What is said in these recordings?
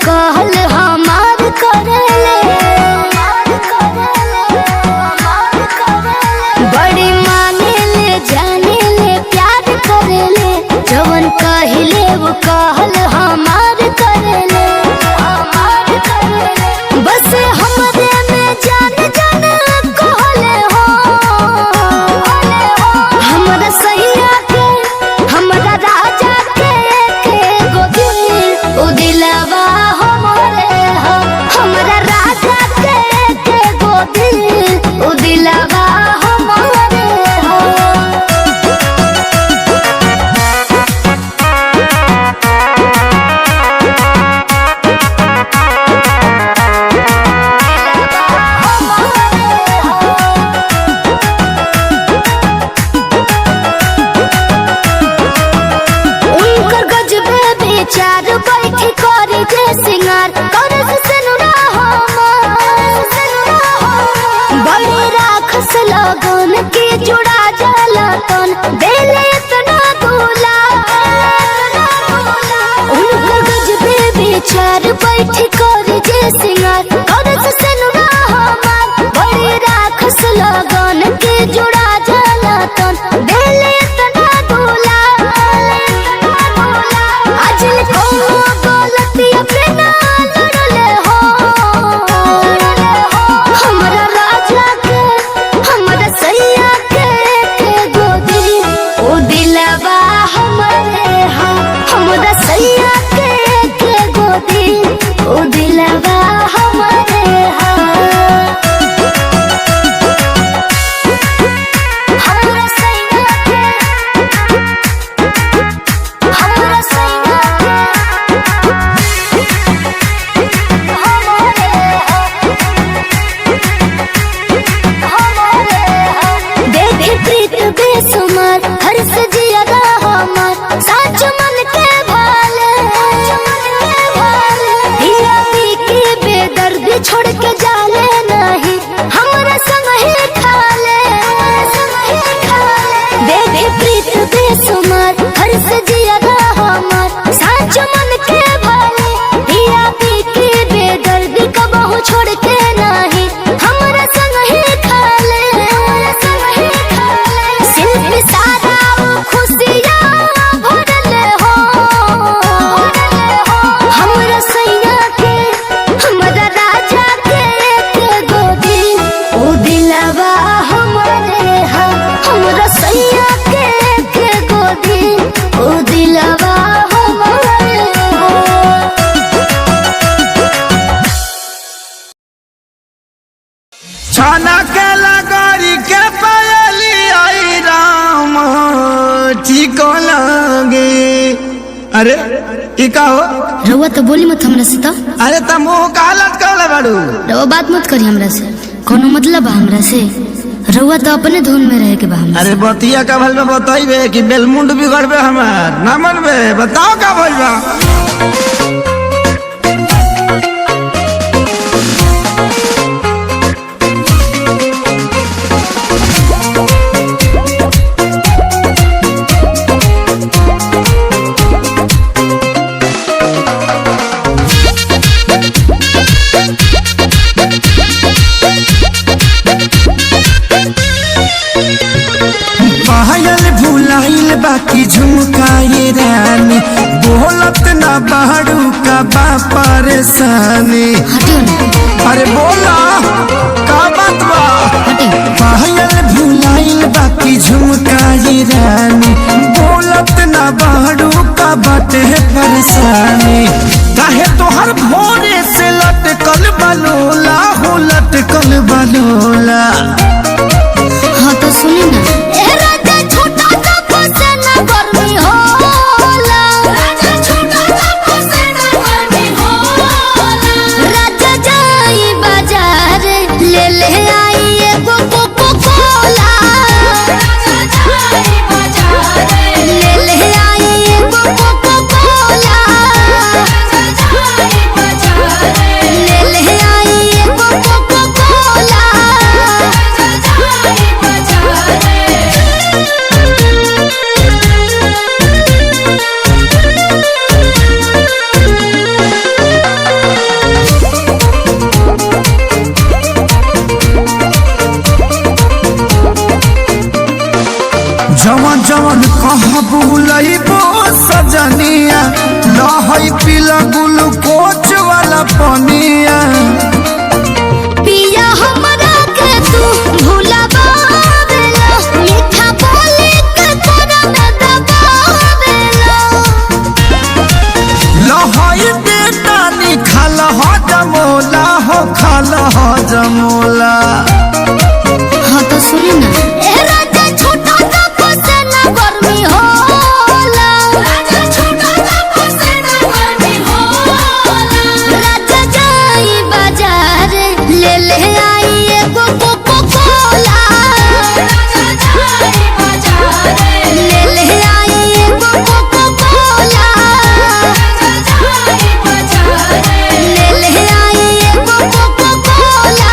कहल हमार करेले, बड़ी माने ले जाने ले प्यार करेले, जवन कहिले वो कहल हमार करेले, बस हमरे में जान जान कहले हो। हमरा सैया के हमरा राजा के एगो दिल उ दिलवा हमरे हो। हमरा राजा के एगो दिल उ दिलवा हमरे हो। उनकर गजबे विचार बैठी करी जे सिंगार करे से नुरा हमार, बड़ी राखस लगन के जुड़ा जलतन देले इतना दूला। उनकर गजबे विचार बैठी करी जे सिंगार करे से नुरा हमार, बड़ी राखस लगन के जुड़ा जलतन देले इतना दूला। आजल कोनो गलतिया पे ना लड़ले हो। हमरा राजा के हमरा सैया के एगो दिल उ दिलवा हमरे हो। हमरा सैया के एगो दिल उ दिलवा हमरे हो। हमरा सैया के हमरा सैया देखे प्रीत बेसुमार हर सजिया हमार साच मन के भाले, हिया पी के बेदर्दी छोड़ के जाले नहीं हमरा संग ही खाले। देखे प्रीत बेसुमार हर सजिया हमार साच मन के भाले, हिया पी के बेदर्दी कबहू छोड़ के नहीं हमरा संग ही खाले। सिर्फ सारा वो खुशियाँ भरले हो। हमरा सैया के हमरा राजा के एगो दिल उ दिलवा हमरे हो। हमरा सैया के एगो दिल उ दिलवा हमरे हो। छाना के लगरी के पायली आई राम ठीक लगे। अरे ई का हो? रउआ तो बोली मत हमरा से। तो अरे तुम कालत कहले बाड़ू। रउआ बात मत करी हमरा से, कोनो मतलब बा हमरा से? रउआ तो अपने धुन में रहे के बा हमरा से। अरे बतिया का भल में बताइबे कि बेलमुंड बिगड़बे हमार ना मनबे? बताओ का भइल बा। पायल भुलाइल बाकी झुमकाए रानी, बोलत ना बाड़ू का बा परेशानी। हटियो ना। अरे बोला का बात बा? पायल भुलाइल बाकी झुमकाए रानी, बोलत ना बाड़ू का बाटे परेशानी। काहे तोहर भोरे से लटकल बलोला हो, लटकल बलोला। हाँ तो सुनी ना। कहाँ बुलइबो सजनिया लहई पीला ग्लूकोच वाला पनिया पिया हमरा के तू भुलावेला मीठा बोली के तोरा में दबावेला लहई बेटा निखाल हो जमोला हो खाल हो जमोला। हाँ तो सुनी ना ए राजा छोटा सा से ना गर्मी होला राजा छोटा सा से ना गर्मी होला राजा जाई बाजार ले ले आई एगो कोको कोला राजा जाई बाजार ले ले आई एगो कोको कोला राजा जाई बाजार ले ले आई एगो कोको कोला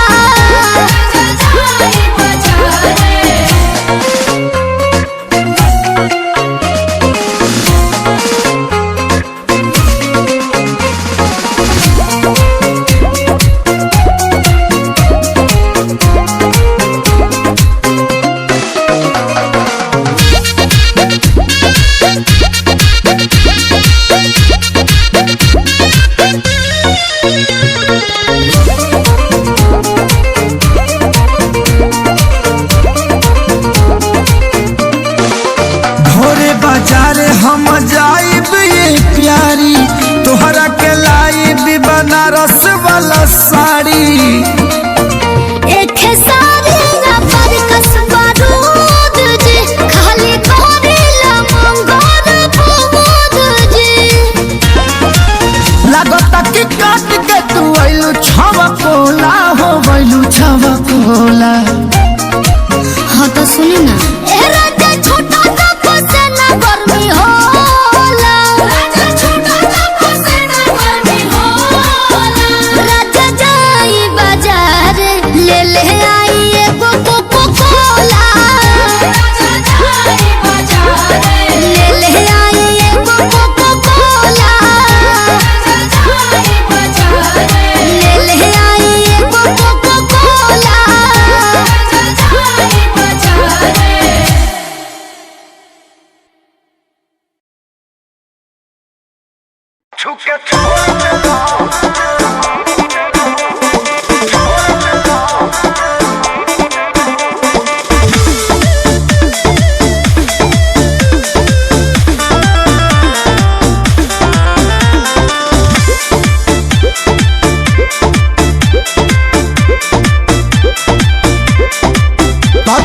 राजा जाई बाजार भोरे बाजार हम जाइब ये प्यारी तोहरा के लाइब बनारस वाला साड़ी एक सारी ना पर कसबा दूध जी खाली करेला मंगोर बुबूद जी लागता कि काट के तू आइलू छवा कोला हो गइलू छवा कोला। हाँ तो सुनी ना ए राजा छोटा सा से ना गर्मी होला राजा छोटा सा से ना गर्मी होला राजा जाई बाजार ले ले आई एगो कोको कोला राजा जाई बाजार ले ले आई एगो कोको कोला राजा जाई बाजार ले ले आई एगो कोको कोला राजा जाई बाजार छुके छोड़ दे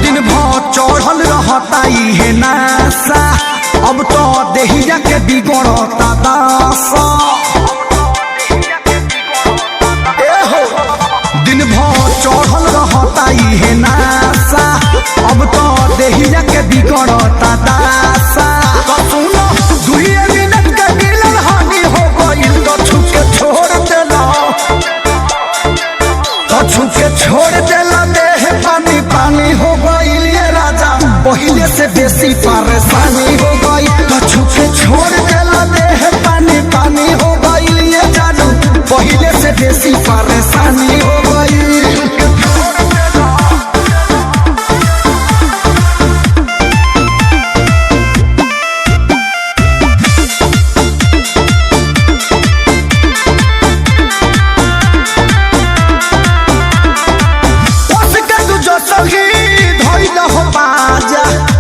दिन भर चढ़ल रहता है नासा अब तो देहिया के बिगड़ता दासा एहो दिन भर चढ़ल रहता है नासा अब तो देहिया के बिगड़ता दासा तो सुनो दुई मिनट के मिलन हानि हो गइल तो छुके छोड़ देला तो छुके छोड़ देला देह पानी पानी हो गइल ये राजा पहिले से बेसी परेशानी हो गई तो छुके छोड़ देला देह पानी पानी हो गइल ये जानू पहिले से बेसी परेशानी हो गई।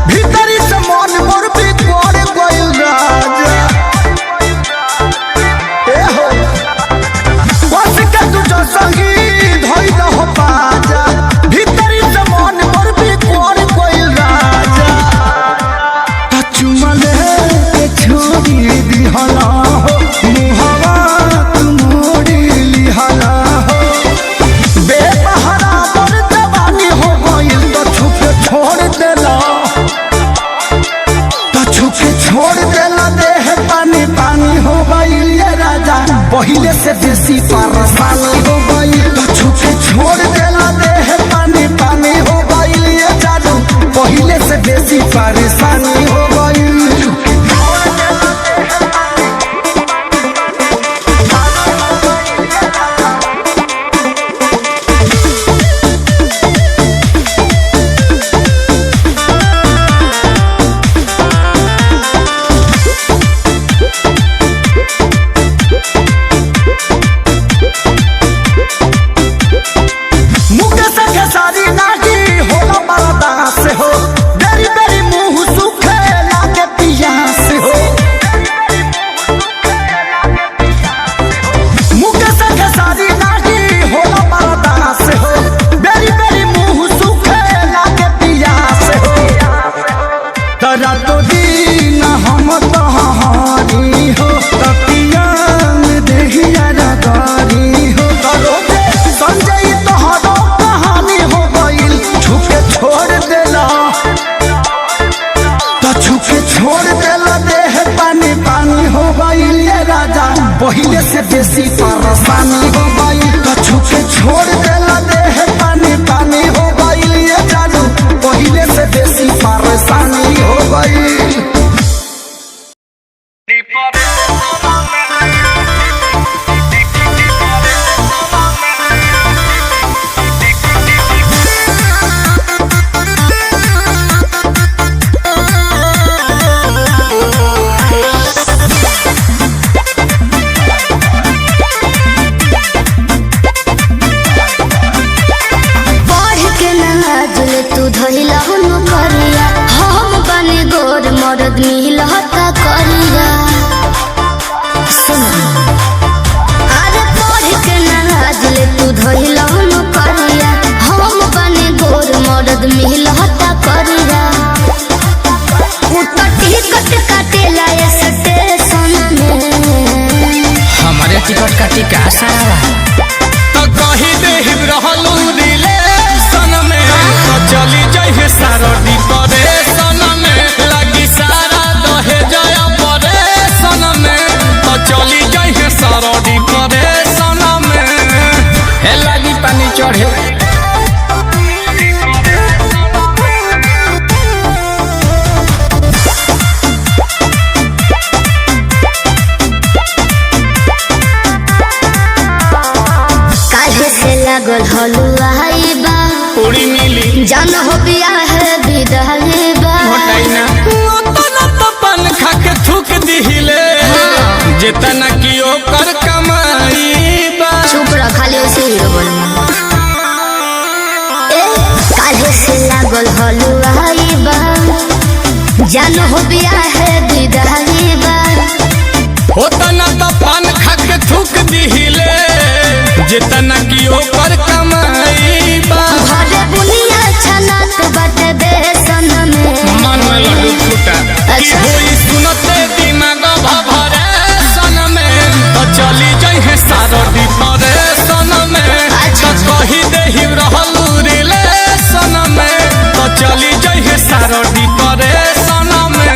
भीतरी से मन मोर भी कोड़ गइल राजा पहिले से बेसी परेशानी हो गई तो छुपे छोड़ देला देह पानी पानी हो गई ये जादू पहिले से बेसी परेशानी हो गई। परेशानी हो गई कछु के छोड़ देला देह पानी पानी हो गई ये जानू पहले से बेसी परेशानी हो गई। मरद मिलता करिया अरे पढ़ के नाज ले तू धइल करिया हम बने गोर मरद मिलता करिया टिकट काटेला स्टेशन में हमारे टिकट काटी का सारा तो कही दे रहलू रिलेशन में तो चली जाइए सारा डिप्रेशन में लगी सारा दहे जया परेशन में तो चली जाइए सारा डिप्रेशन में हे लगी पानी चढ़े लागल हलुआ बा पूरी मिली जान हो बिया है विदाई बा मोटाइना तो पन खा के थूक दिहिले जितना की ओकर कमाई बा चुप रह खाली ऐसे ही बोल काहे से लागल हलुआ बा जान हो बिया है विदाई बा होता ना तो पन खा के थूक दिहिले जितना की ओकर कमाई बा भले बुनिया छनात बाटे बेसन में मन में लड्डू फूटा की होई सुनते दिमाग भभरे सन में तो चली जाइए सारो डिप्रेशन में तो कही देहि रहलू रिलेशन में तो चली जाइए सारो डिप्रेशन में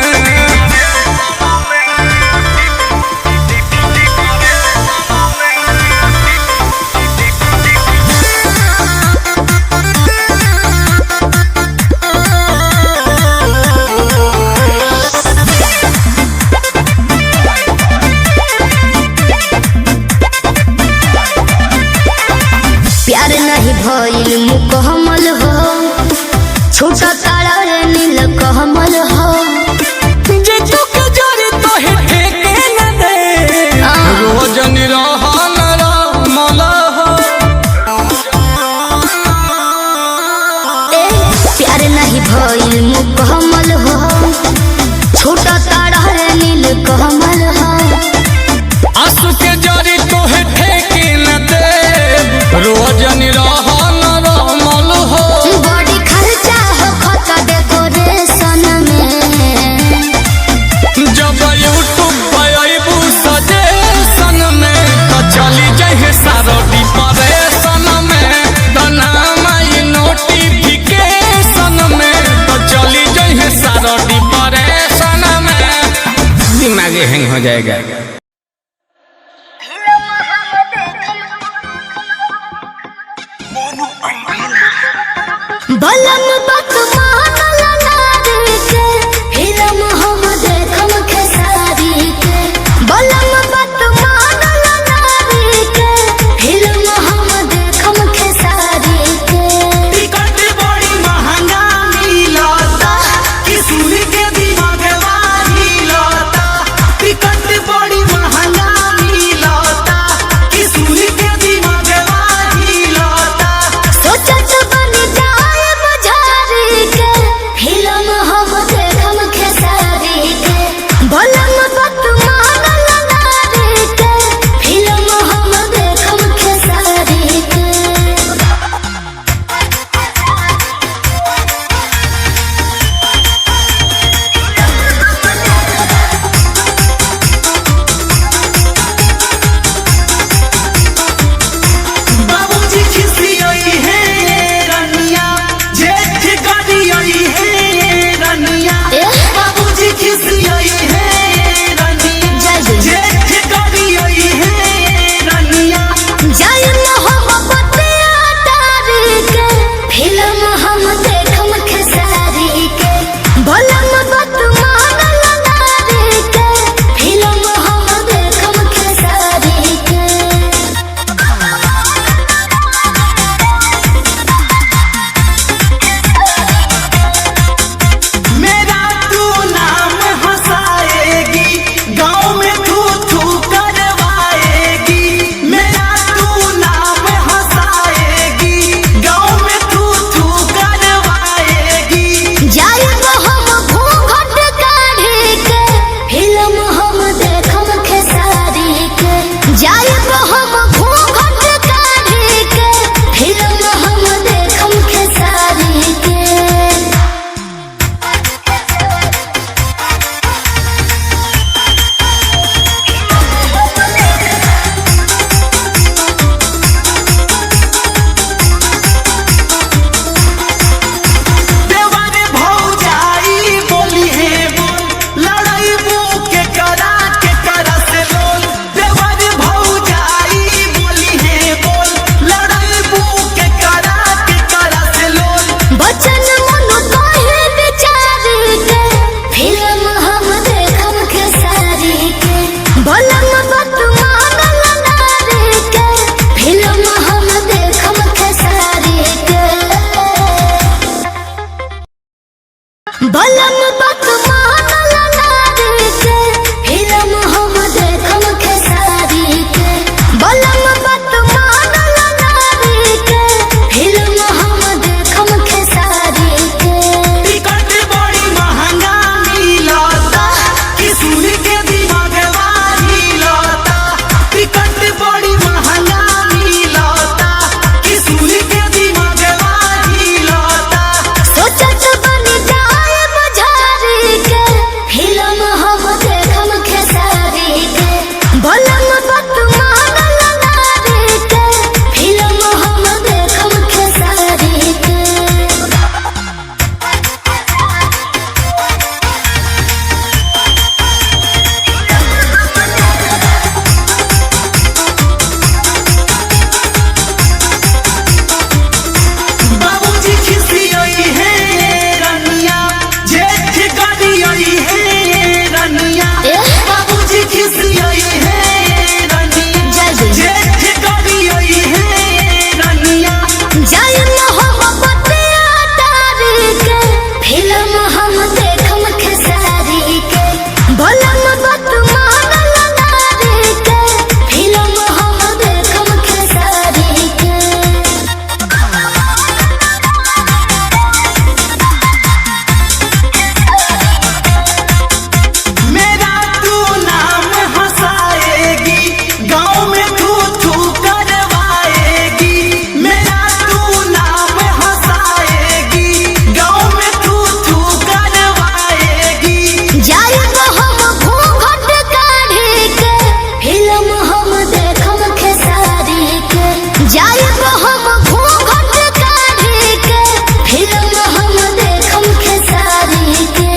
जाए हम घूंघट काढ़ी के फिल्म हम देखम खेसारी के।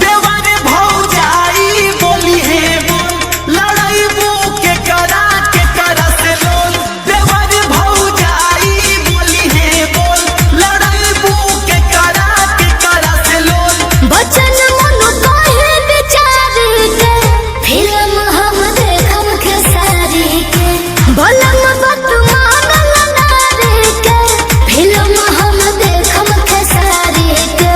देवारे भौजाई बोली है बोल लड़ाई के करा से लोल। देवारे भौजाई बोली है बोल लड़ाई के करा से लोल। बचन मन कहे बेचारी के फिल्म हम देखम खेसारी के। बलम बत मानल नारी के फिल्म हम देखम खेसारी के।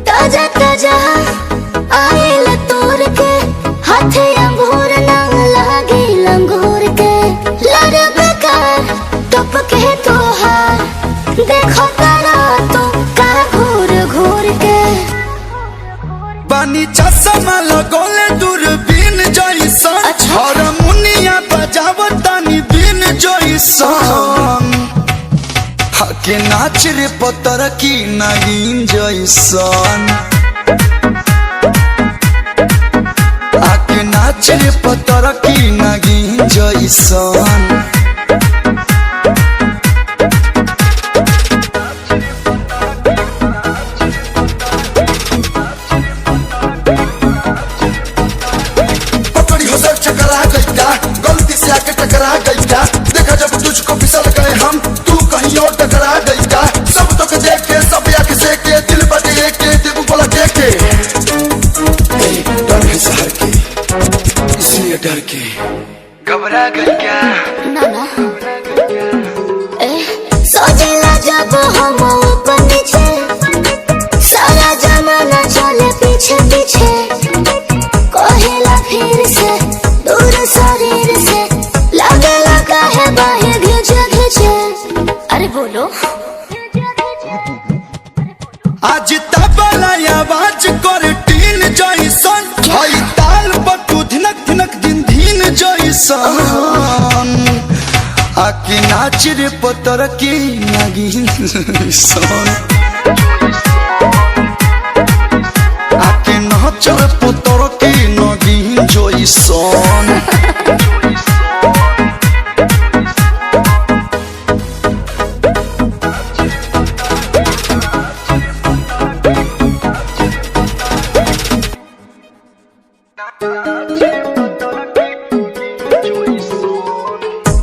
ताजा ताजा आयल तोड़ के हाथे अंगूर न लागे लंगूर के। लड़ बेकार टप के तोहार देखो तारा तो का घूर घूर के। बानी चश्मा लगोले दूरबीन जइसन अच्छा। हारमोनिया बजावतानी बीन जइसन। हके नाच रे पतर की नागिन जइसन। आके नाच रे पतर की नागिन जइसन। पकड़ी हो सर चकरा गईला गलती से आके टकरा गईला। देखा जब तुझको फिसल गए हम तू कहीं और टकरा गईला। सब तो के देख के सब आके से के दिल बटे के दिल बोला के डर है शहर के इसलिए डर के घबरा गई क्या? नाना सोचला जब हम ऊपर नीचे सारा जमाना चले पीछे पीछे। कहेला फिर से दूर शरीर से लगे लगा है बाहें घिंचे घिंचे। अरे बोलो आज तबला आवाज कर टीन जइसन। हई ताल बटू धिनक धिनक दिन धीन जइसन। आके नाच रे पतर की नागिन जइसन। आके नाच रे पतर की नागिन जइसन।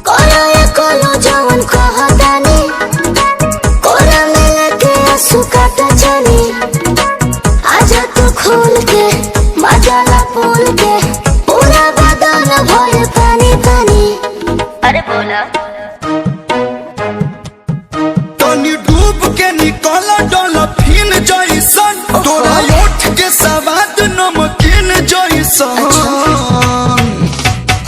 कोरा ये कोलो जवन कहतानी कोरा में लेके आंसू काटा जानी। आजा तू खोल के मजाला बोल के पूरा बदन भर पानी पानी। अरे बोला तनी डूब के निकल डॉल्फिन जइसन। तोरा ओठ के सवाद नमकीन जइसन।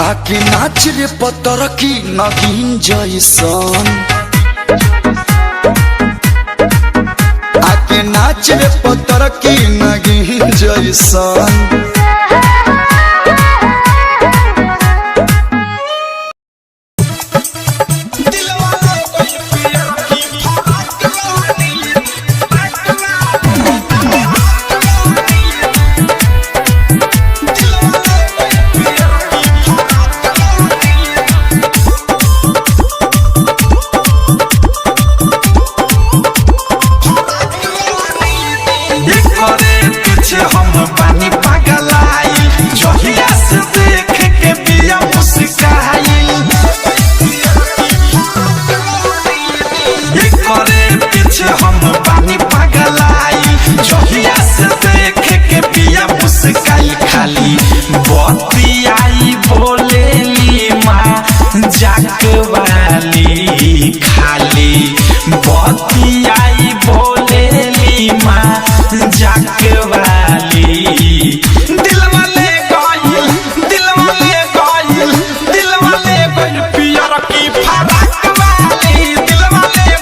आके नाच रे पतर की नागिन जइसन। आके नाच रे पतर की नागिन जइसन। पियर की फराक वाली दिल वाले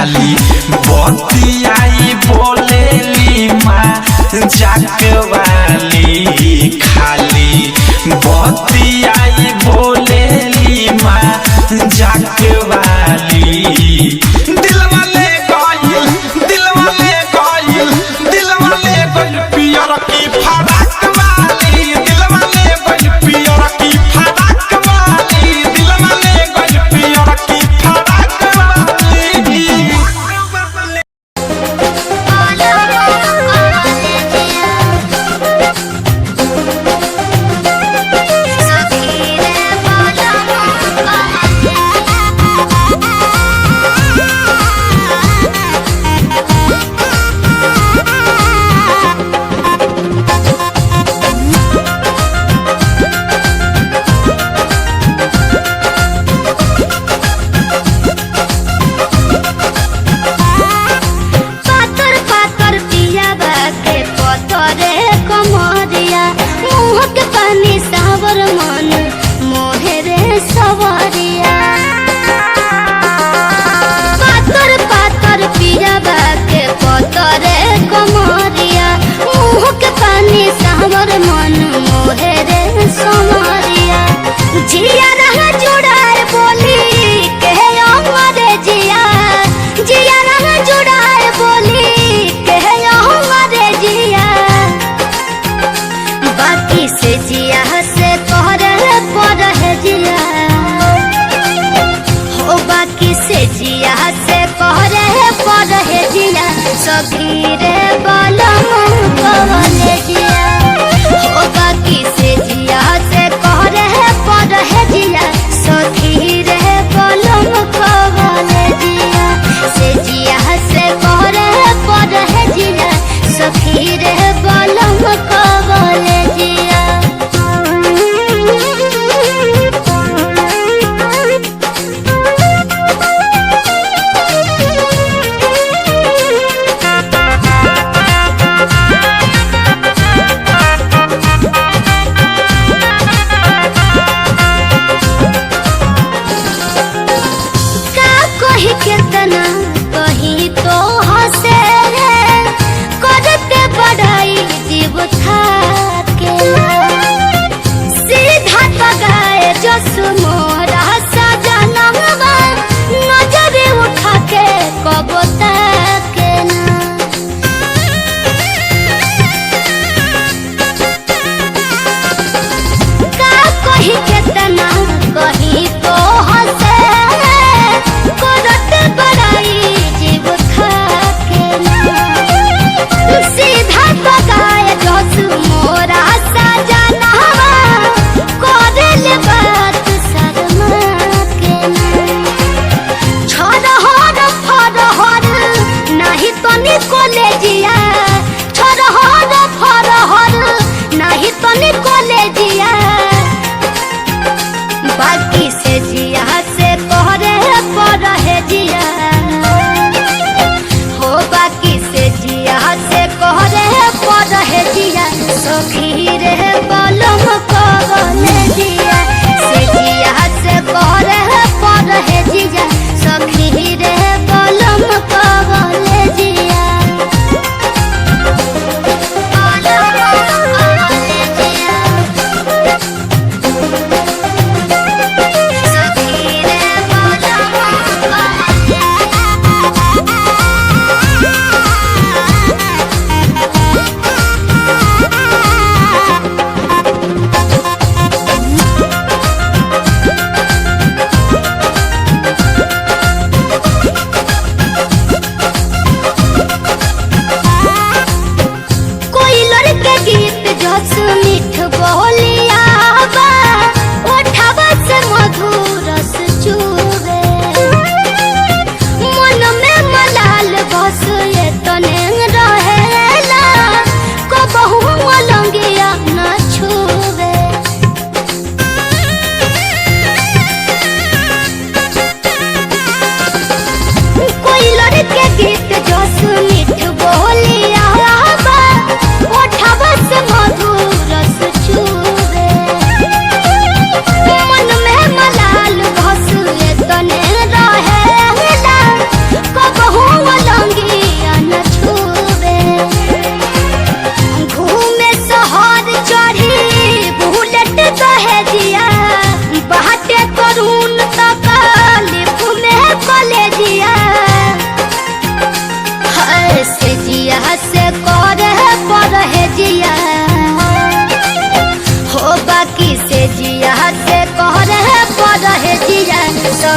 खाली बतियाई बोलेली माँ जाकवाली खाली बतियाई बोलेली माँ जाकवाली दिलवा ले गइल पियर की फराक वाली दिलवा ले गइल पियर की फराक वाली दिलवा ले गइल पियर की फराक वाली जिया रहा जुड़ार बोली के हमारे जिया जिया रहा जुड़ार बोली के हमारे जिया बाकी से जिया से तोहरे पर है जिया हो बाकी से जिया से तोहरे पर है जिया सगीरे बलम कवले जिया हो बाकी से जिया से तोहरे पर है जिया सखी रे बलम कवले जिया से जिया से तोहरे पर है जिया सखी रे बलम कवले जिया कितना कहीं तो हंसे करते बढ़ाई जीव था के सीधा पगाए जस मोरा सा जनम नजर उठा के कब तक ना का कहीं कितना कहीं तो हंसे करते बढ़ाई जीव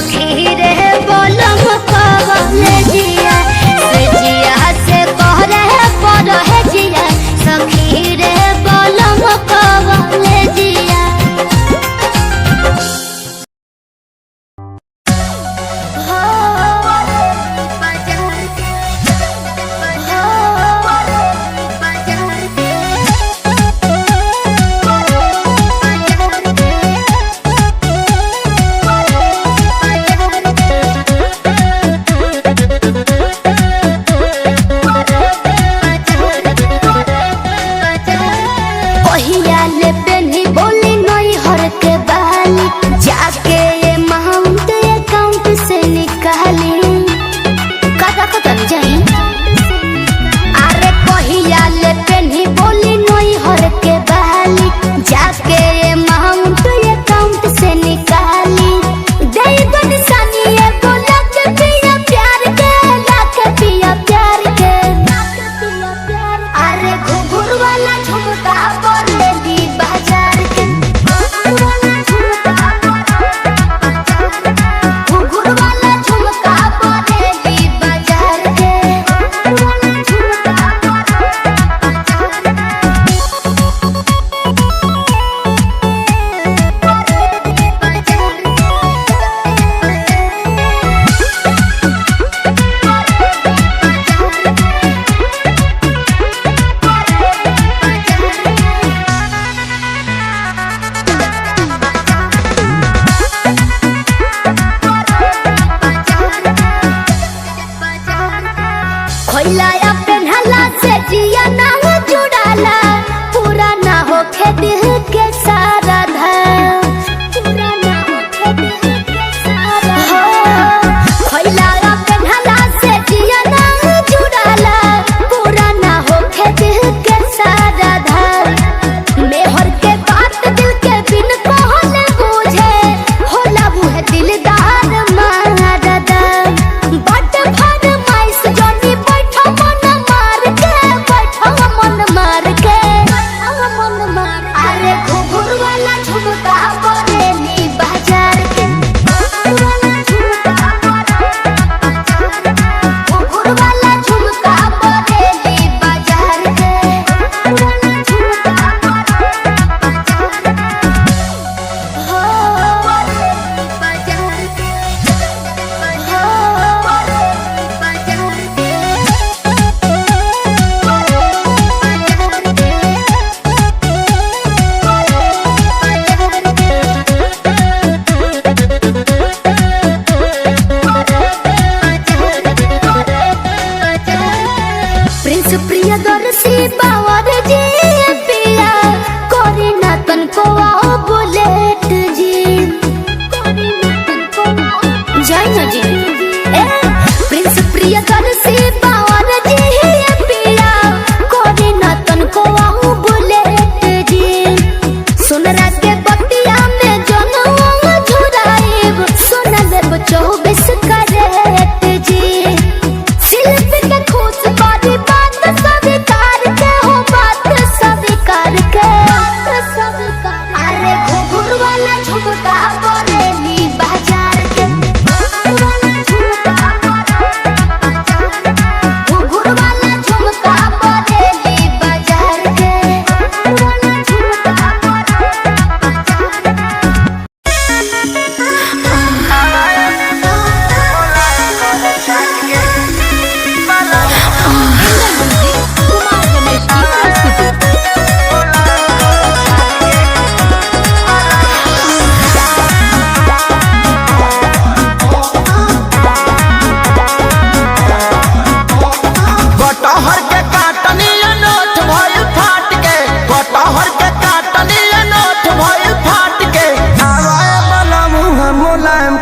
सखी रे बोलम कवले जिया से जिया से कह रहे पर है जिया सखी रे बोलम कवले जिया।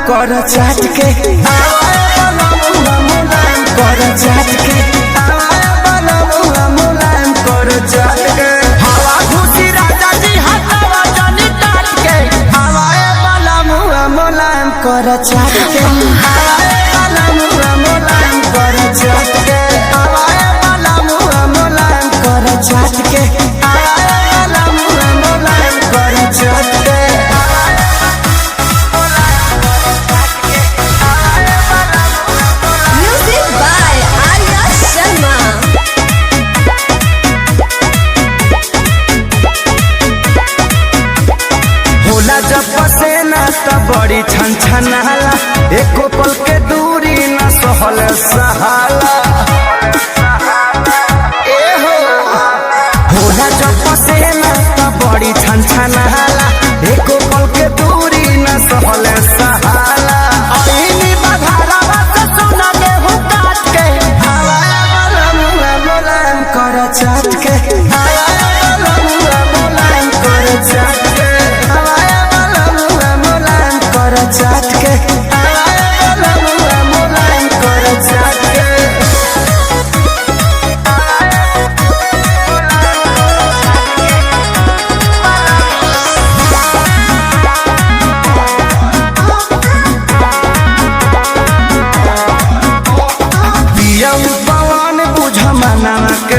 कर चाट के मुलायम कर चाट के मुलायम कर चाट के हवा खुशी राजा जी हटावा जानी टाट के हवाए वाला मुआ मुलायम कर चाट के हवाए वाला मुआ मुलायम कर चाट के हवाए वाला मुआ मुलायम कर चाट के हवाए वाला मुआ मुलायम कर चाट के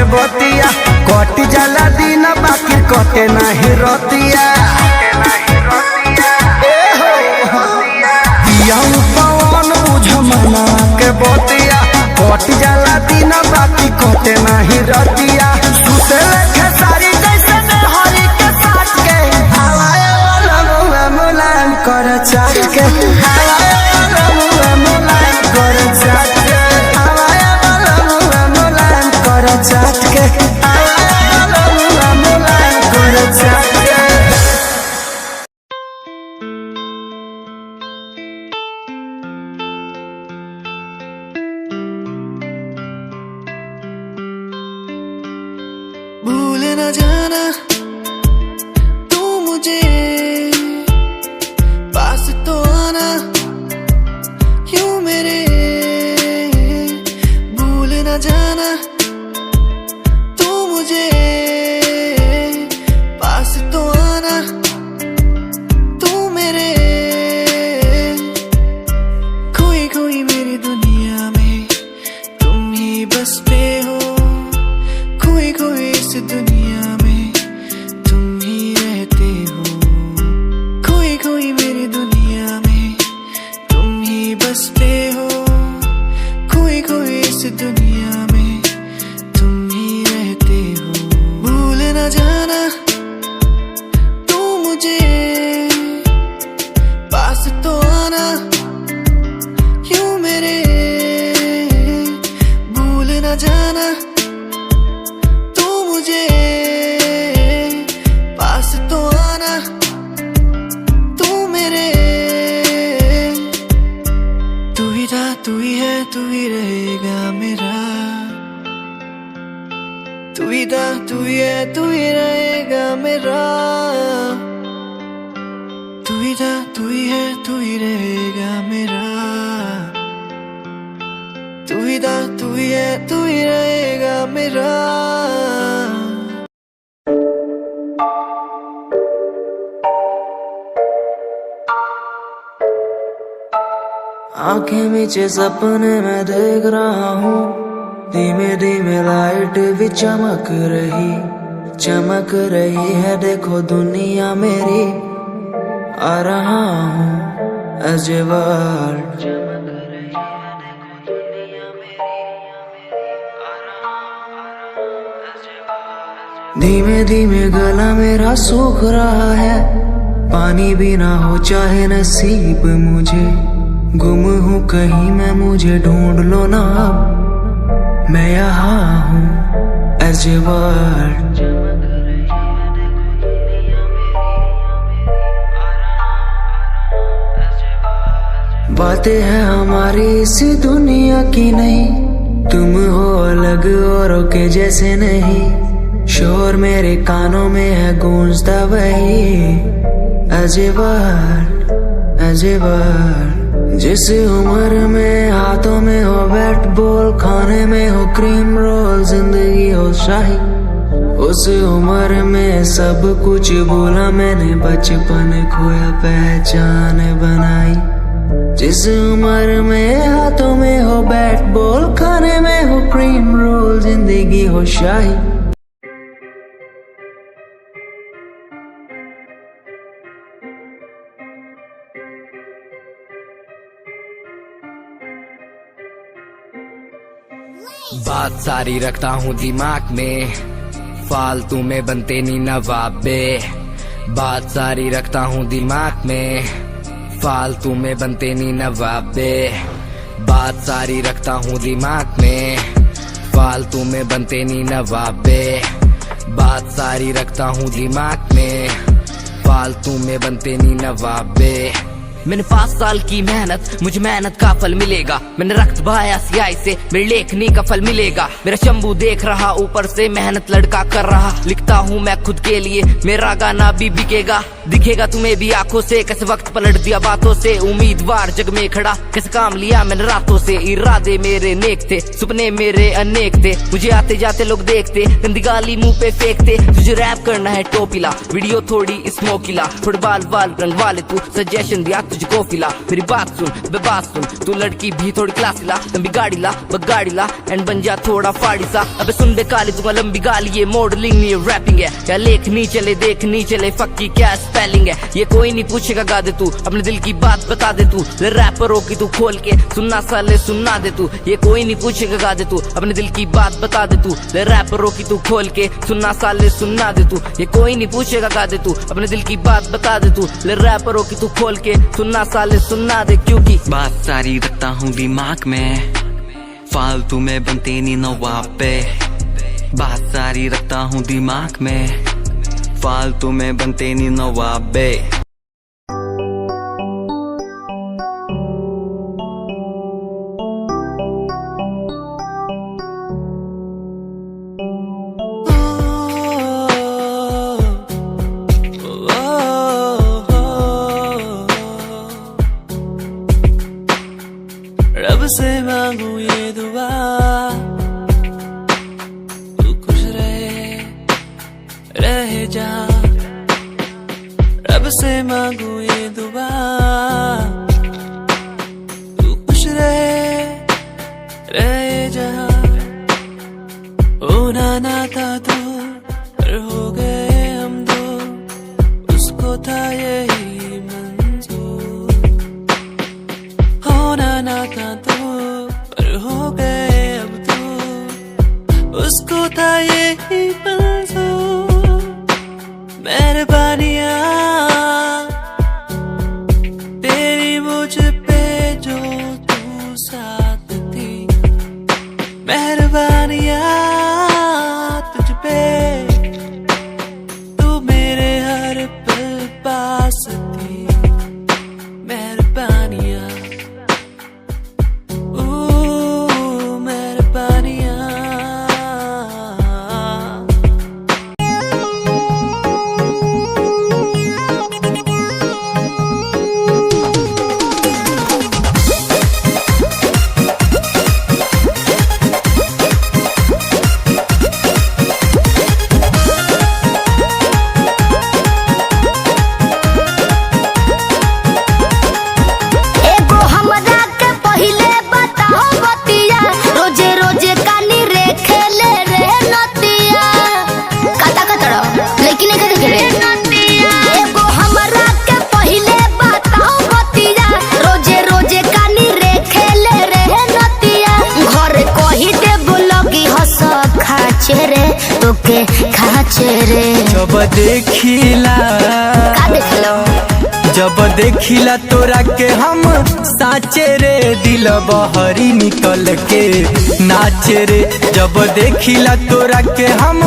के बतिया कट जाला दिन बाकी कटे नहीं रतिया पवन बुझ मना के बतिया कट जाला दिन बाकी कटे नहीं रतिया सुते खेसारी जैसे हरी के साथ के हवाए वाला मुलायम कर चाट के हवाए वाला मुलायम कर चाट के हवाए वाला मुलायम कर चाट के हवाए वाला मुलायम कर चाट के भूल न जाना तू मुझे पास तो आना क्यों मेरे भूल न जाना तू मुझे पास तो आना तू मेरे खोई खोई मेरी दुनिया में तुम ही बसते हो खोई खोई इस दुनिया में तुम ही रहते हो खोई खोई मेरी दुनिया में तुम ही बसते हो खोई खोई इस दुनिया में तुम ही रहते हो भूल न जाना तू मुझे पास तो आना क्यों मेरे भूल न जाना मुझे पास तो आना तू मेरे तू ही था तू ही है तू ही रहेगा मेरा तू ही था तू ही है तू ही रहेगा मेरा तू ही था तू ही है तू ही रहेगा मेरा तू ही था तू ही है तू ही रहेगा मेरा आंखें नीचे सपने में देख रहा हूँ धीमे धीमे लाइट भी चमक रही है देखो दुनिया मेरी आ रहा हूँ अजवार धीमे धीमे गला मेरा सूख रहा है पानी भी ना हो चाहे नसीब मुझे गुम हूँ कहीं मैं मुझे ढूंढ लो ना अब मैं यहाँ हूँ अजवार बातें हैं हमारी इसी दुनिया की नहीं तुम हो अलग औरों के जैसे नहीं शोर मेरे कानों में है गूंजता वही अजवार अजवार जिस उम्र में हाथों में हो बैट बॉल खाने में हो क्रीम रोल जिंदगी हो शाही उस उम्र में सब कुछ भूला मैंने बचपन खोया पहचान बनाई जिस उम्र में हाथों में हो बैट बॉल खाने में हो क्रीम रोल जिंदगी हो शाही बात सारी रखता हूँ दिमाग में फालतू में बनते नी नवाबे बात सारी रखता हूँ दिमाग में फालतू में बनते नी नवाबे बात सारी रखता हूँ दिमाग में फालतू में बनते नी नवाबे बात सारी रखता हूँ दिमाग में फालतू में बनते नी नवाबे मैंने 5 साल की मेहनत मुझे मेहनत का फल मिलेगा मैंने रक्त बहाया सियाही से मेरी लेखनी का फल मिलेगा मेरा शंभू देख रहा ऊपर से मेहनत लड़का कर रहा लिखता हूँ मैं खुद के लिए मेरा गाना भी बिकेगा दिखेगा तुम्हें भी आंखों से कैसे वक्त पलट दिया बातों से। उम्मीदवार जग में खड़ा कैसे काम लिया मैंने रातों से। इरादे मेरे नेक थे, सपने मेरे अनेक थे, मुझे आते जाते लोग देखते, गंदी गाली मुंह पे फेंकते। तुझे रैप करना है टोपीला, वीडियो थोड़ी स्मोकीला, थोड़े बाल बाल रंगवा ले तू, सजेशन दिया तुझको फिला। मेरी बात सुन बे बात सुन, तू लड़की भी थोड़ी क्लासी ला, लंबी गाड़ी ला बगाड़ी ला एंड बन जा थोड़ा फाड़ी सा। अबे सुन बे काली दूंगा लंबी गाली, ये मॉडलिंग नहीं है रैपिंग है। क्या लेख नहीं चले देख नहीं चले, फक की क्या स्पेलिंग है। ये कोई नहीं पूछेगा गा दे तू, अपने दिल की बात बता दे तू। रैपरों की तू खोल के सुनना साले सुनना दे तू। ये कोई नहीं पूछेगा गा दे तू, अपने दिल की बात बता दे तू। रैपरों की तू खोल के सुनना साले सुनना दे तू। ये कोई नहीं पूछेगा गा दे तू, अपने दिल की बात बता दे तू। रैपरों की तू खोल के सुनना साले सुनना दे, क्योंकि बात सारी रखता हूँ दिमाग में, फालतू में बनते नहीं नवाब पे। बात सारी रखता हूँ दिमाग में, फालतू में बनते नहीं नवाब पे। रब से मांगू ये दुआ, तू खुश रहे जा। रब से मांगू ये दुआ, तू खुश रहे जा। होना ना था तू पर हो गए हम दो, उसको था यही मंजूर। होना ना था तू पर हो गए अब तो, उसको था यही मंजूर। मेहरबानियाँ तेरी मुझ पे जो तू साथ थी, मेहरबानियाँ तुझ पे तू मेरे हर पल पास थी। मेहरबानियाँ जब देखिला जब देखिला तोरा के हम साचे रे, दिल बहरी निकल के नाचे रे। जब देखिला तोरा के हम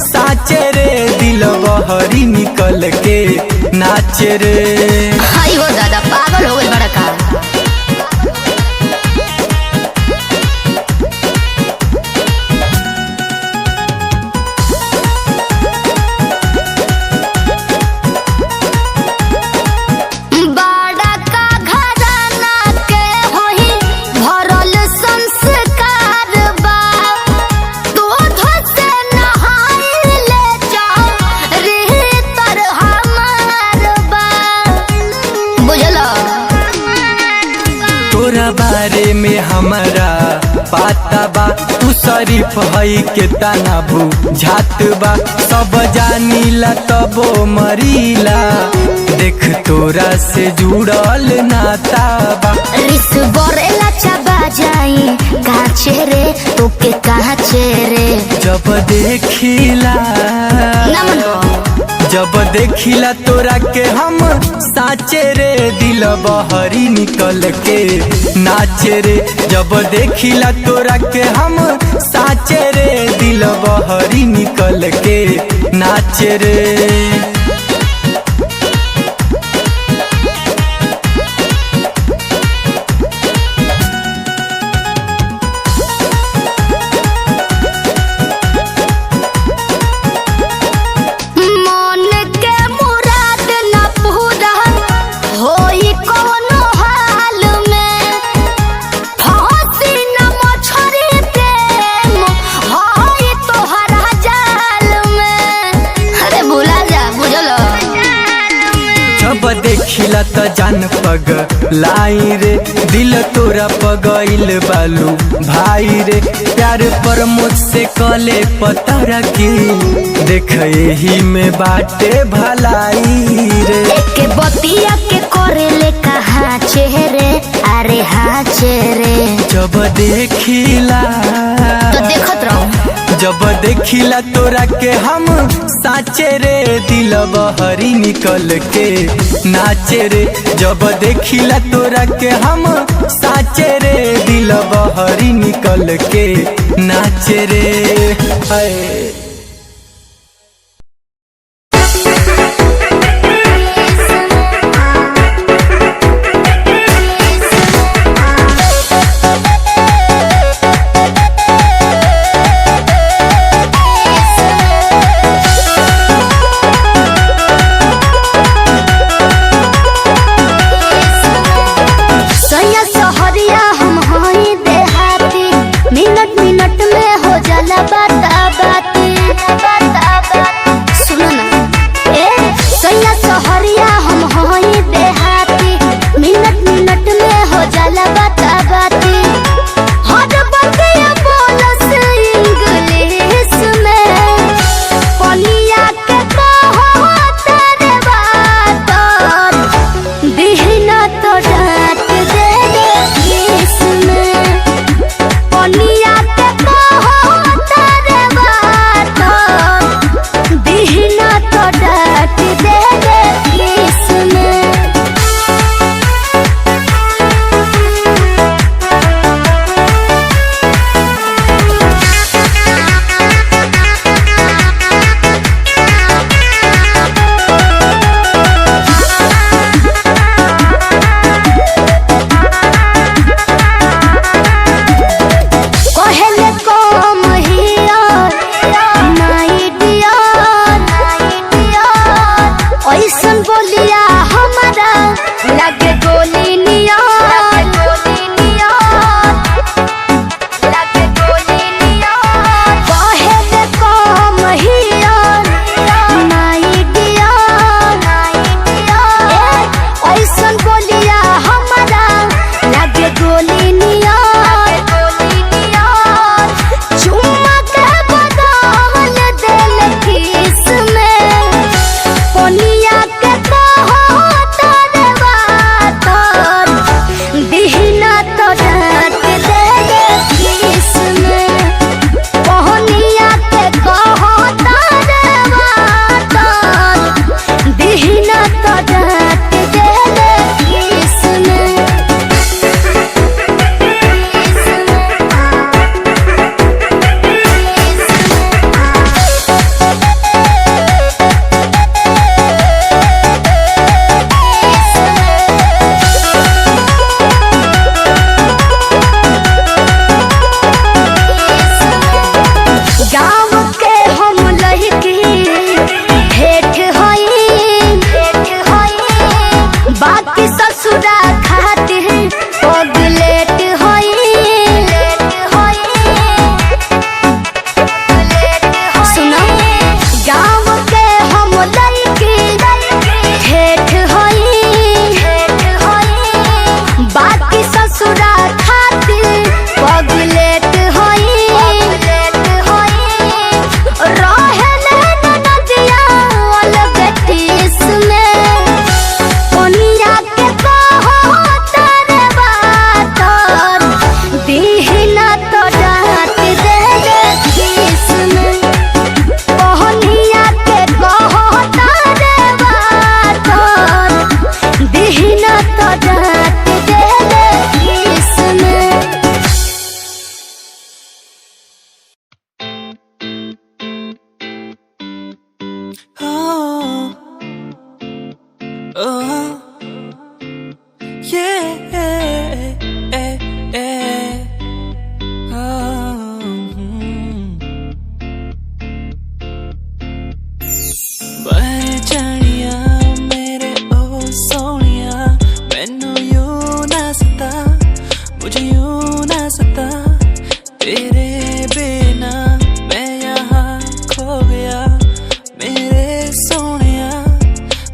साचे रे, दिल बहरी निकल के नाचे रे। हाय हो दादा पागल हो गई बड़ा का। बारे में हमारा पाता बा, तू शरीफ हई के तना बुझात बा। सब जानीला तबो मरीला, देख तोरा से जुड़ल नाता बा। रिस बोरेला चबा जाई काचे रे, तोके काचे रे। जब देखिला जब देखिला तोरा के हम साचे रे, दिल बहरी निकल के नाचे रे। जब देखिला तोरा के हम साचे रे, दिल बहरी निकल के नाचे रे। मन के मुराद न जान पग लाई रे, दिल तोरा पगइल बालू भाई रे। प्यार पर मुझसे कले पता रखी, देख यही में बाटे भलाई रे। के बतिया के करे ले कहाँ चेहरे, अरे हाँ चेहरे। जब देखिला तो देखत रहो, जब देखिला तोरा के हम साचे रे, दिल बहरी निकल के नाचे रे। जब देखिला तोरा के हम साचे रे, दिल बहरी निकल के नाचे रे। हाय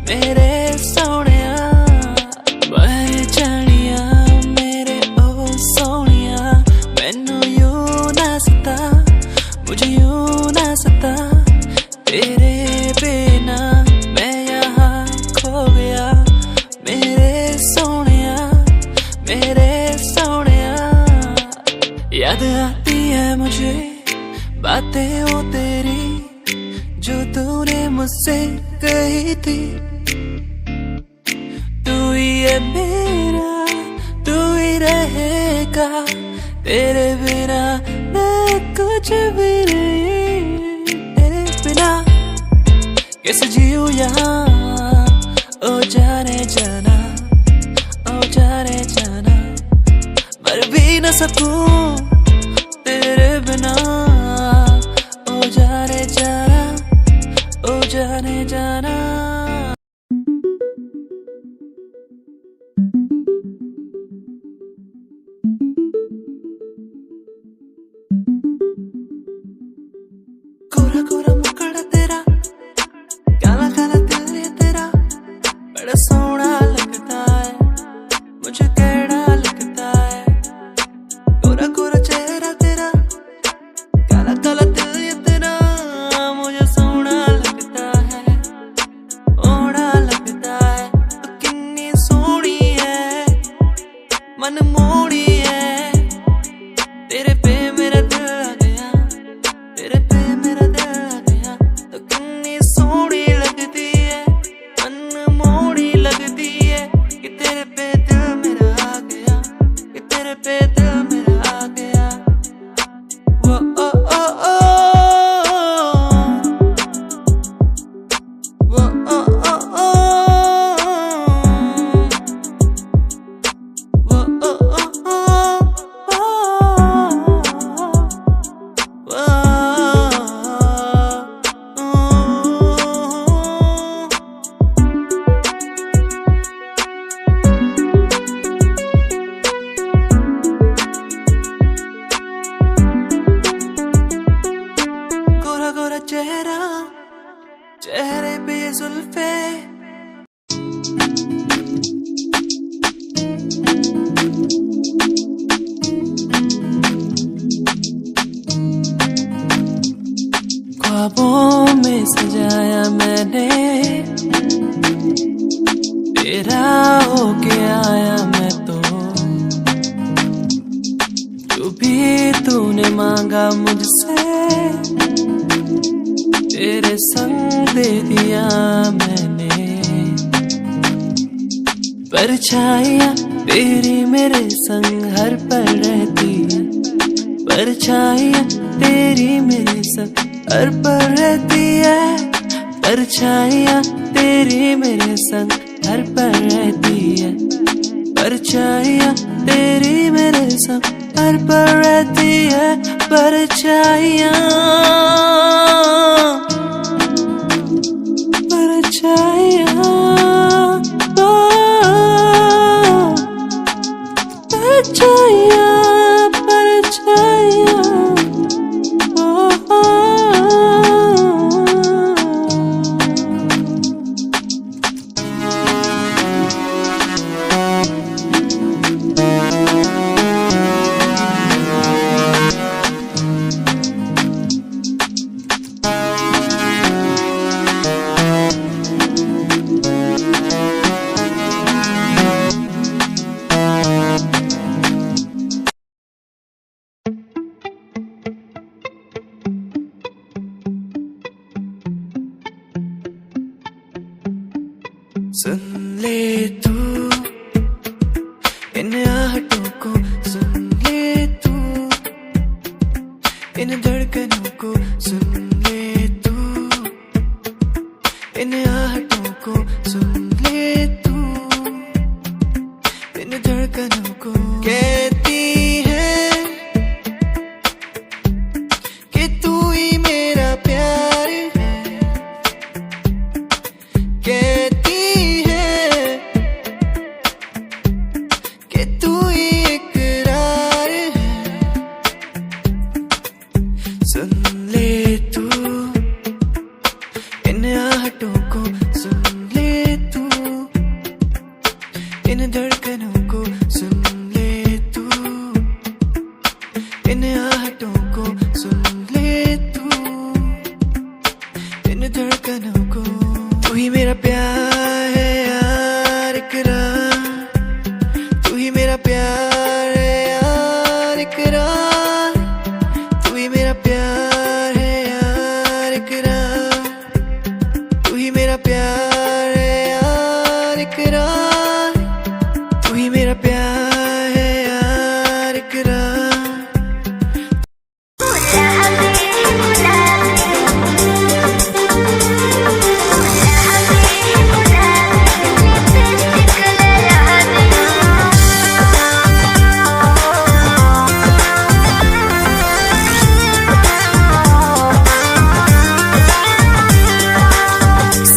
मेरे सोनिया मुझे बातें वो तेरी जो तूने मुझसे कही थी। तू ही है मेरा, तू ही रहेगा, तेरे बिना मैं कुछ भी नहीं। तेरे बिना कैसे जीऊं यहाँ, ओ जाने जाना, ओ जाने जाना, मर भी न सकूं तेरे बिना, ओ जाने जाना, ओ जाने जाना। कोरा कोरा मुखड़ा तेरा, काला काला दिल ये तेरा, बड़ा सोहना लगता है, मुझे कैड़ा लगता है। कोरा कोरा चेहरा तेरा, काला काला दिल ये तेरा, मुझे सोहना लगता है, ओड़ा लगता है। तू कितनी सोहनी है, मन मोड़ी है, तेरे पे मेरा दिल आ गया, तेरे पे मेरा दिल आ गया। तो कितनी सोहनी लगती है, मन मोड़ी लगती है, कि तेरे पे दिल मेरा आ गया, कि तेरे पे दिल मेरा आ गया। वो ओ ओ ओ, वो ओ ओ ओ, वो ओ ओ गोरा गोरा चेहरा, चेहरे पे ये जुल्फे, ख्वाबों में सजाया मैंने, तेरा होके आया मैं तो। जो भी तूने मांगा मुझसे, तेरे संग दे दिया मैंने। परछाइयाँ तेरी मेरे संग हर पल रहती है, परछाइयाँ तेरी मेरे संग हर पल रहती है, परछाइयाँ तेरी मेरे संग हर पल रहती है, परछाइयाँ तेरी मेरे संग हर पल रहती है। परछाइयाँ, परछाइयाँ, परछाइयाँ, परछाइयाँ, सुन ले तू इन आहटों को, सुन ले तू इन धड़कनों को, सुन ले तू इन आहटों को, सुन ले तू इन धड़कनों को। कहती है कि तू ही मेरा प्यार है, कहती कि तू ही इकरार है। सुन ले तू इन आहटों को, सुन ले तू इन धड़कनों को, सुन ले तू इन आहटों को, सुन ले तू इन धड़कनों को। तू ही मेरा प्यार है यार, इकरार, तू ही मेरा प्यार है यार, इकरार, तू ही मेरा प्यार है यार इकरार, तू ही मेरा प्यार है यार इकरार, तू ही मेरा प्यार है यार इकरार।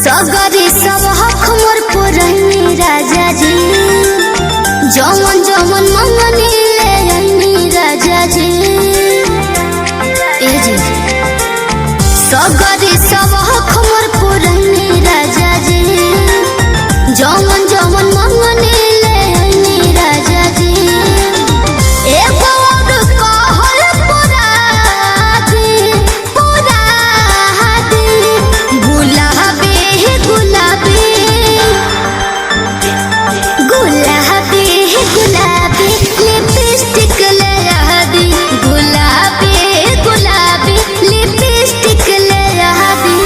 सगरी सब हक मोर पुरनी राजा जी, जमन जमन मंगनी ले आईनी राजा जी। ए जी सगरी सब हक मोर पुरनी राजा जी, जमन जमन मंगनी ले आईनी राजा जी। ए बोड कहल पुरा दी गुलाबी गुलाबी गुलाबी गुलाबी लिपस्टिक ले आ दी, गुलाबी गुलाबी लिपस्टिक ले आ दी।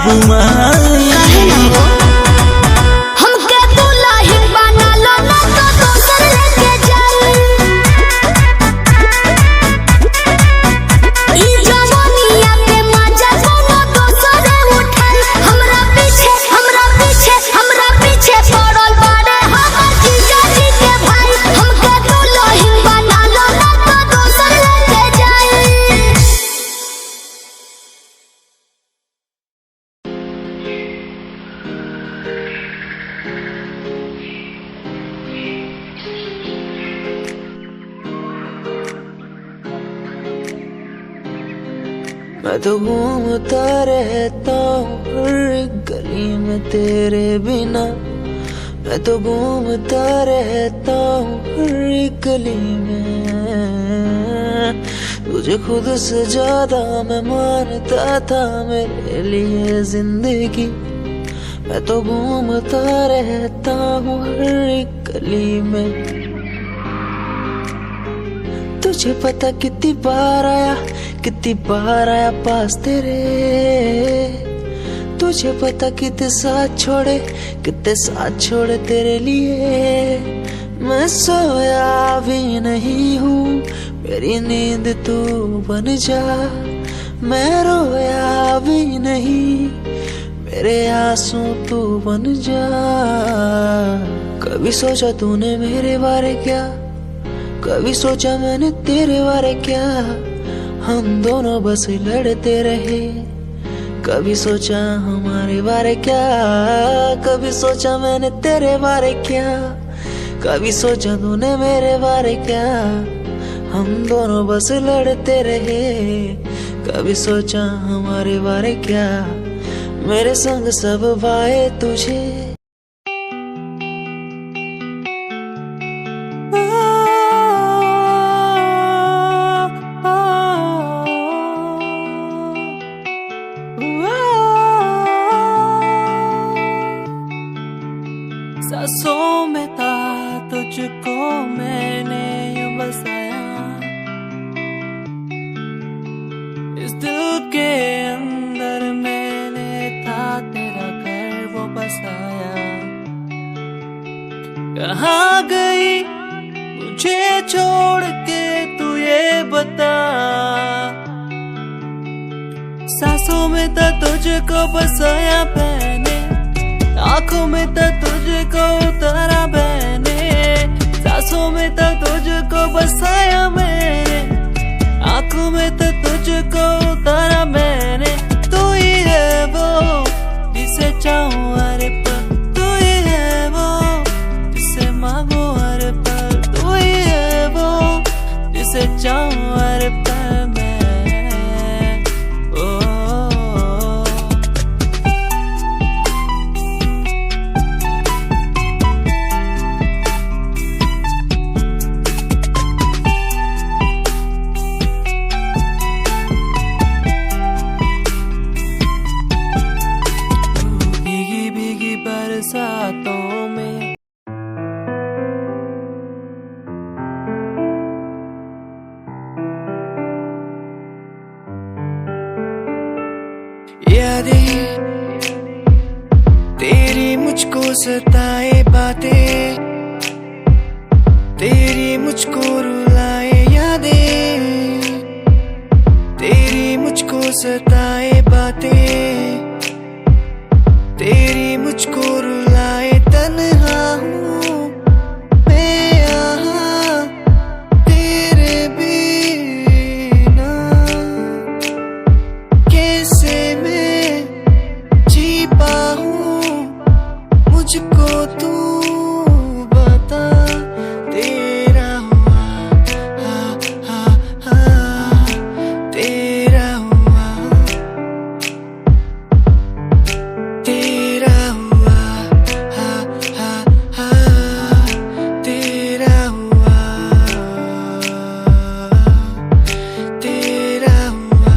बाबू माई। काहे ना हो हमके दुल्हन बना लो ना तो दोसर लेके जाई। ई जवानिया के मजा कोनो दोसर उठाई। हमरा पीछे पड़ल बाड़े हमर जीजा जी के भाई। हमके दुल्हन बना लो ना तो दोसर लेके जाई। मैं तो घूमता रहता हूँ हर एक गली में तेरे बिना। मैं तो घूमता रहता हूँ हर एक गली में। तुझे खुद से ज्यादा मैं मानता था मेरे लिए जिंदगी। मैं तो घूमता रहता हूँ हर एक गली में। तुझे पता कितनी बार आया पास तेरे। तुझे पता कितने साथ छोड़े तेरे लिए। मैं सोया भी नहीं हूँ मेरी नींद तू बन जा। मैं रोया भी नहीं मेरे आंसू तू बन जा। कभी सोचा तूने मेरे बारे क्या, कभी सोचा मैंने तेरे बारे क्या। हम दोनों बस लड़ते रहे। कभी सोचा हमारे बारे क्या, कभी सोचा मैंने तेरे बारे क्या। कभी सोचा तूने मेरे बारे क्या। हम दोनों बस लड़ते रहे। कभी सोचा हमारे बारे क्या। मेरे संग सब भाए तुझे। सांसों में था तुझको मैंने यूं बसाया। इस दिल के अंदर मैंने था तेरा घर वो बसाया। कहाँ गई मुझे छोड़ के तू ये बता। सांसों में था तुझको बसाया मैंने, आँखों में था तुझको उतारा मैंने। सांसों में था तुझको बसाया मैंने, आँखों में था तुझको उतारा मैंने। तू ही है वो जिसे चाहूं हर पल। तू ही है वो जिसे मांगू हर पल। तू ही है वो जिसे चाहूं हर पल मैं। बरसातों में यादें तेरी मुझको सताए बातें, तेरी मुझको रुलाए यादें। तेरी मुझको सताए बातें, तेरी मुझको रुलाए। तन्हा हूँ मैं यहाँ तेरे बिना। कैसे मैं जी पाऊँ मुझको तू बता। तेरा हुआ तेरा हुआ, तेरा हुआ तेरा हुआ, तेरा हुआ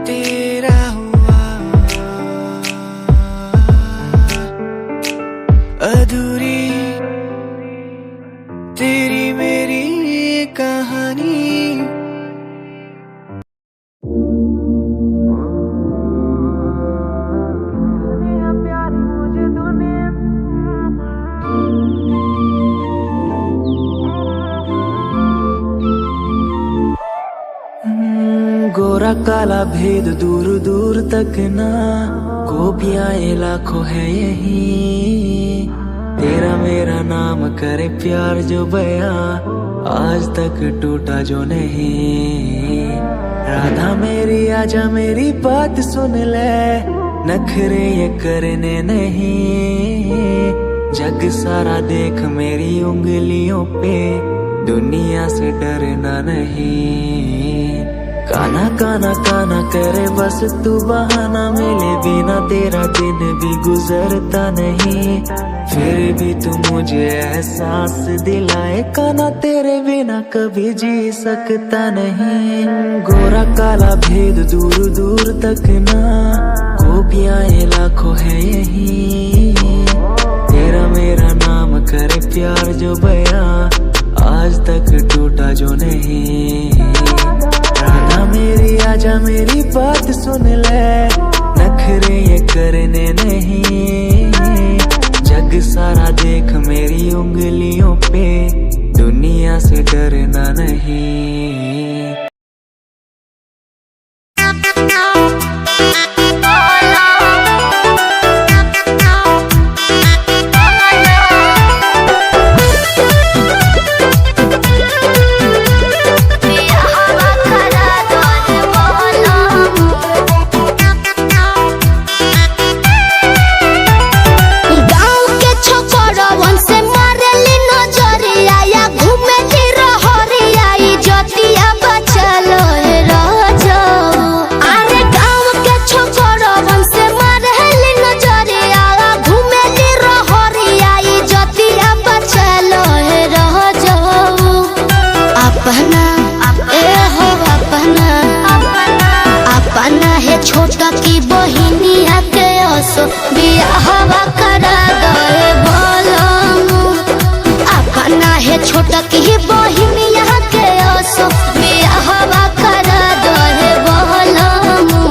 तेरा हुआ। अधूरी तेरी मेरी कहानी। गोरा काला भेद दूर दूर तक ना, गोपियाँ लाखों है यही। तेरा मेरा नाम करे प्यार जो बया, आज तक टूटा जो नहीं। राधा मेरी आजा मेरी बात सुन ले, नखरे ये करने नहीं। जग सारा देख मेरी उंगलियों पे, दुनिया से डरना नहीं। काना काना काना करे बस तू बहाना, मिले बिना तेरा दिन भी गुजरता नहीं। फिर भी तू मुझे एहसास दिलाए, काना तेरे बिना कभी जी सकता नहीं। गोरा काला भेद दूर दूर तक ना, गोपियाँ लाखों है यही। तेरा मेरा नाम करे प्यार जो बया, आज तक टूटा जो नहीं। राधा मेरी आजा मेरी बात सुन ले, नखरे ये करने नहीं। जग सारा देख मेरी उंगलियों पे, दुनिया से डरना नहीं। छोटा की बहिनिया के असो बियाहवा करा दे बोलमु। अपना है छोटा की बहिनिया के असो बियाहवा करा दे बोलमु।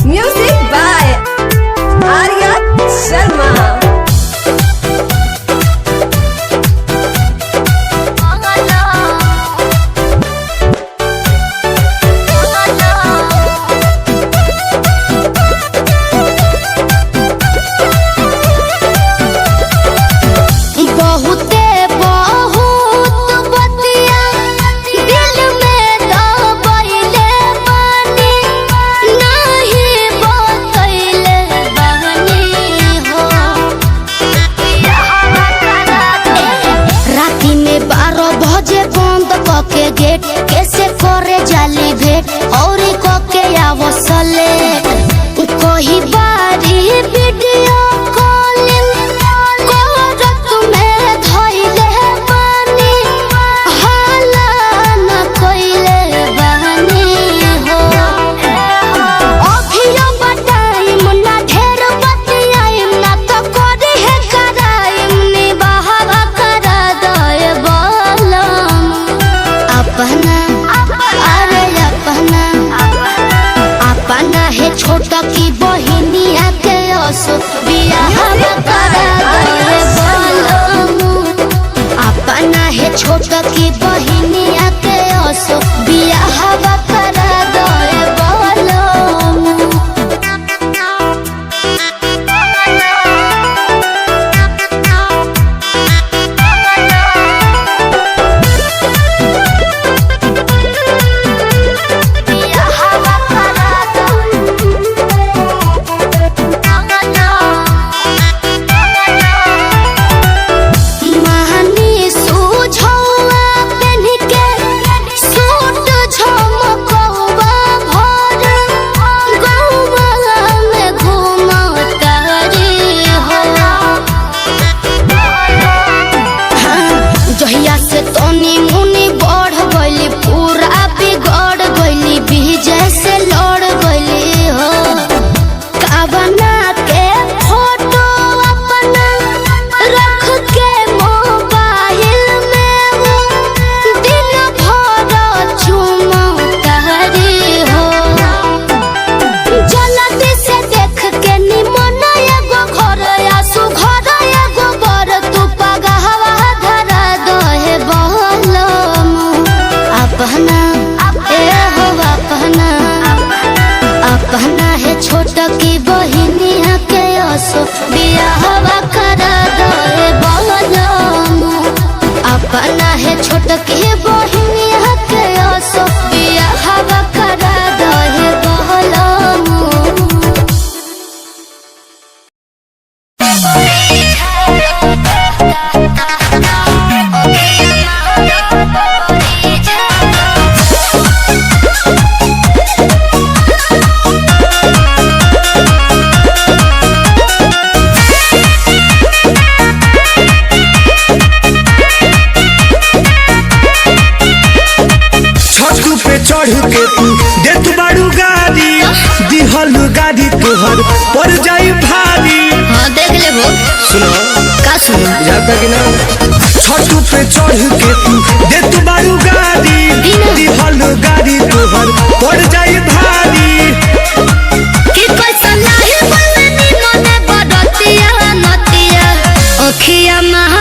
Music by Arya Sharma. गेट कैसे करे जाली भेट और के आवसले कोई बारी वीडियो कॉलिंग करत में धइले बानी, हाला न कइले बानी हो। अभियो बताइम ना ढेर बतियाइम ना, तो करी है कराइम नी बहावा करा दे बोलम। अपना अरे अपना है छोटा की बहिनिया के असो बियाहवा करा दे बोलमु। अपना है छोटा की बहिनिया के असो बियाहवा करा दे बोलमु। महानी सूझौआ पेन्ही लगता कि ना छतू पे चढ़ के तू दे तू बारू गाड़ी दिहल गाड़ी तोहर पड़ जाई भारी कि कैसा लाहे बलनी मने बदतिया नतिया अखिया महा